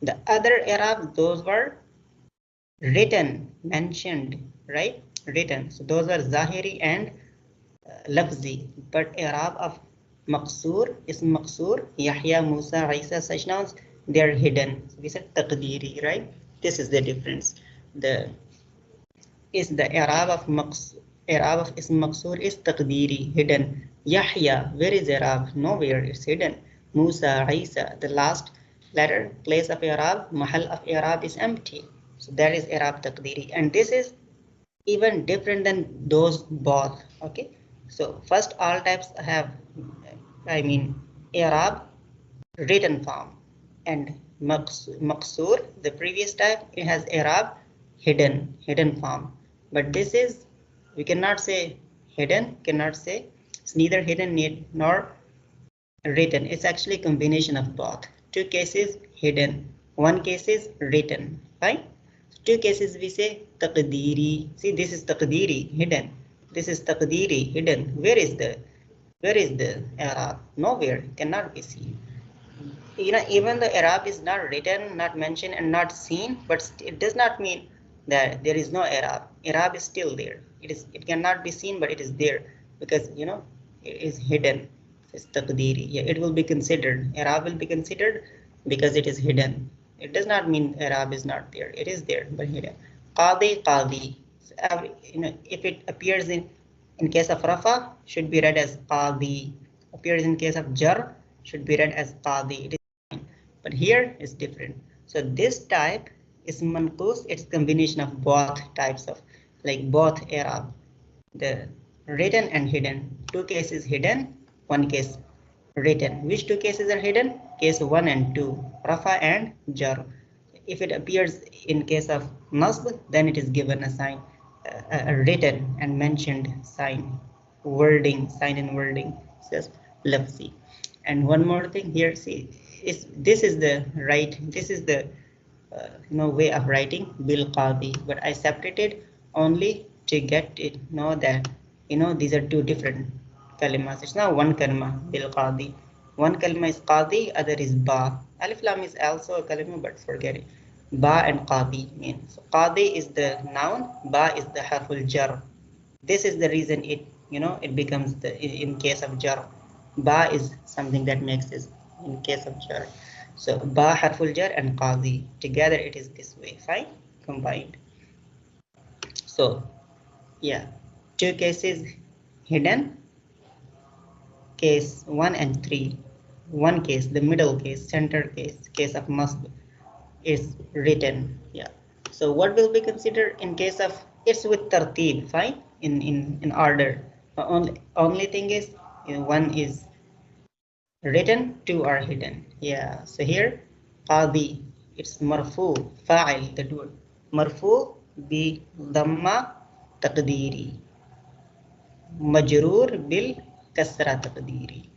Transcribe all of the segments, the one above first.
The other Ehrab, those were written, mentioned, right? Written. So those are Zahiri and Lafzi. But Ehrab of Maqsoor, Ism Maqsoor, Yahya, Musa, Isa, such nouns, they are hidden. So we said Taqdiri, right? This is the difference. The the Ehrab of Ism Maqsoor is Taqdiri, hidden. Yahya, where is Ehrab? Nowhere, it's hidden. Musa, Isa, the last letter, place of Ehrab, Mahal of Ehrab is empty. So that is Ehrab Taqdiri. And this is even different than those both. Okay. So first all types have, Ehrab written form, and Maqsoor, the previous type, it has Ehrab hidden form. But this is, we cannot say hidden, cannot say it's neither hidden nor written. It's actually a combination of both. Two cases hidden, one case is written, right? Two cases we say taqdiri. See, this is taqdiri, hidden. This is taqdiri, hidden. Where is the Ehrab? Nowhere, cannot be seen. Even the Ehrab is not written, not mentioned, and not seen, but it does not mean that there is no Ehrab. Ehrab is still there. It cannot be seen, but it is there because it is hidden. It's taqdiri. Yeah, it will be considered. Ehrab will be considered because it is hidden. It does not mean Ehrab is not there. It is there, but hidden. Qadi. So if it appears in case of Rafa, should be read as Qazi. Appears in case of Jar, should be read as Qazi. It is fine. But here is different. So this type is Manqos. It's combination of both types of, like both Ehrab, the written and hidden. Two cases hidden, one case written. Which two cases are hidden? Case 1 and 2, Rafa and Jar. If it appears in case of Nasb, then it is given a sign, a written and mentioned sign, sign and wording, says Lafzi. And one more thing here, see, this is the way of writing bil Qazi, but I separated only to get it know that these are two different kalimas. It's not one kalima bil Qazi. One kalima is Qazi, other is ba. Alif lam is also a kalima, but forget it. Ba and Qazi mean. So Qazi is the noun, ba is the harful jar. This is the reason it becomes in case of jar. Ba is something that makes this in case of jar. So ba harful jar and Qazi together, it is this way, fine, combined. So yeah, two cases hidden, case 1 and 3. One case, the middle case, center case of must is written. Yeah. So what will be considered in case of it's with tartib, fine, in order. Only thing is one is written, two are hidden. Yeah. So here Qazi, it's marfu, fa'il, that word marfu bi dhamma taqdiri, majroor bil kasra taqdiri.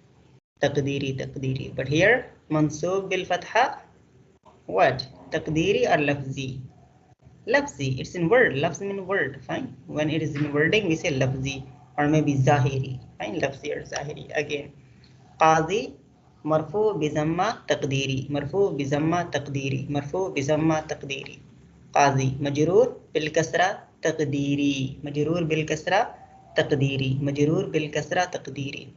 But here mansub bil fatha, what, taqdiri or lafzi? Lafzi, it's in word. Lafz mean word, fine. When it is in wording, we say lafzi or maybe zahiri, fine. Lafzi or zahiri. Again, Qazi marfu bizamma taqdiri, marfu bizamma taqdiri, marfu bizamma taqdiri. Qazi majroor bil kasra taqdiri, majroor bil kasra taqdiri, majroor bil kasra taqdiri.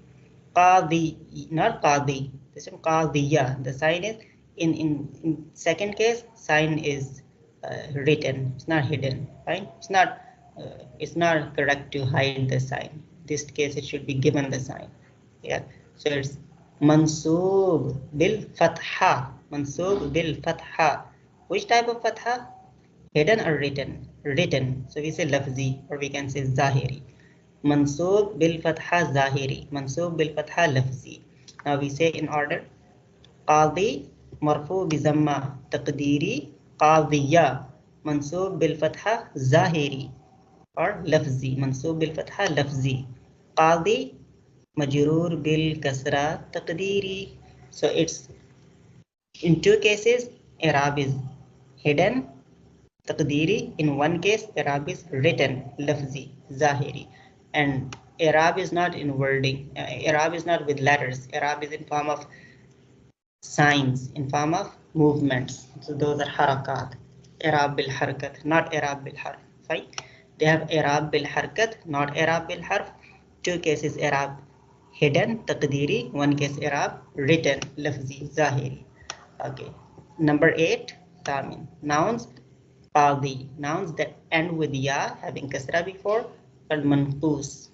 Qazi, not Qazi. This is Qaziya. The sign is in second case, sign is written. It's not hidden. Right? It's not correct to hide the sign. This case, it should be given the sign. Yeah. So it's mansub bil fatha. Mansub bil fatha. Which type of fatha? Hidden or written? Written. So we say lafzi, or we can say zahiri. Mansub bil fatha zahiri, mansub bil fatha lafzi. Now we say in order. Qazi marfu bi zamma taqdiri, qaziya mansub bil fatha zahiri or lafzi, mansub bil fatha lafzi. Qazi majroor bil kasra taqdiri. So it's in two cases Ehrab is hidden taqdiri. In one case Ehrab is written lafzi zahiri. And Ehrab is not in wording. Ehrab is not with letters. Ehrab is in form of signs, in form of movements. So those are harakat. I'rab bil harakat, not i'rab bil harf. Fine. They have i'rab bil harakat, not i'rab bil harf. Two cases i'rab hidden, taqdiri. One case i'rab written, lafzi, zahiri. Okay. Number 8, Tamin. Nouns, Qazi. Nouns that end with ya, having kasra before, called manqoos.